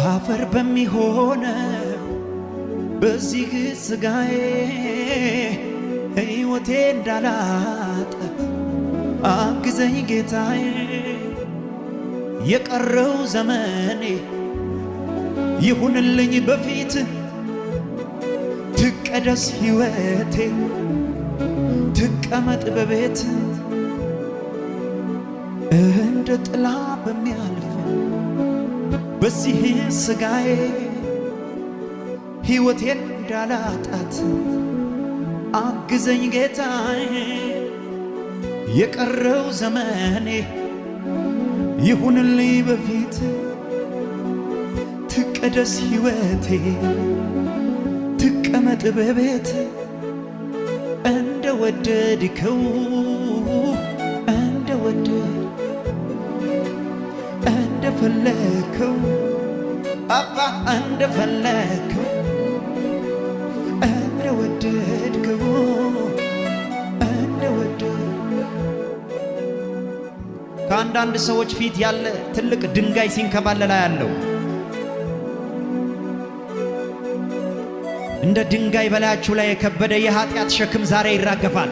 አፈር በሚሆነ በዚህ ስጋዬ ሕይወቴ እንዳላጠፍ አግዘኝ ጌታዬ። የቀረው ዘመኔ ይሁንልኝ በፊት ትቀደስ ሕይወቴ ትቀመጥ በቤት እንደ ጥላ በሚያልፍ በዚህ ስጋዬ ሕይወቴን እንዳላጣት አግዘኝ ጌታዬ። የቀረው ዘመኔ ይሁንልኝ በፊት ትቀደስ ሕይወቴ ትቀመጥ በቤት እንደ ወደድከው እንደ ፈለከው አባ እንደ ፈለከው እንደ ወደድከው እንደ ከአንዳንድ ሰዎች ፊት ያለ ትልቅ ድንጋይ ሲንከባለላ ያለው እንደ ድንጋይ በላያችሁ ላይ የከበደ የኃጢአት ሸክም ዛሬ ይራገፋል።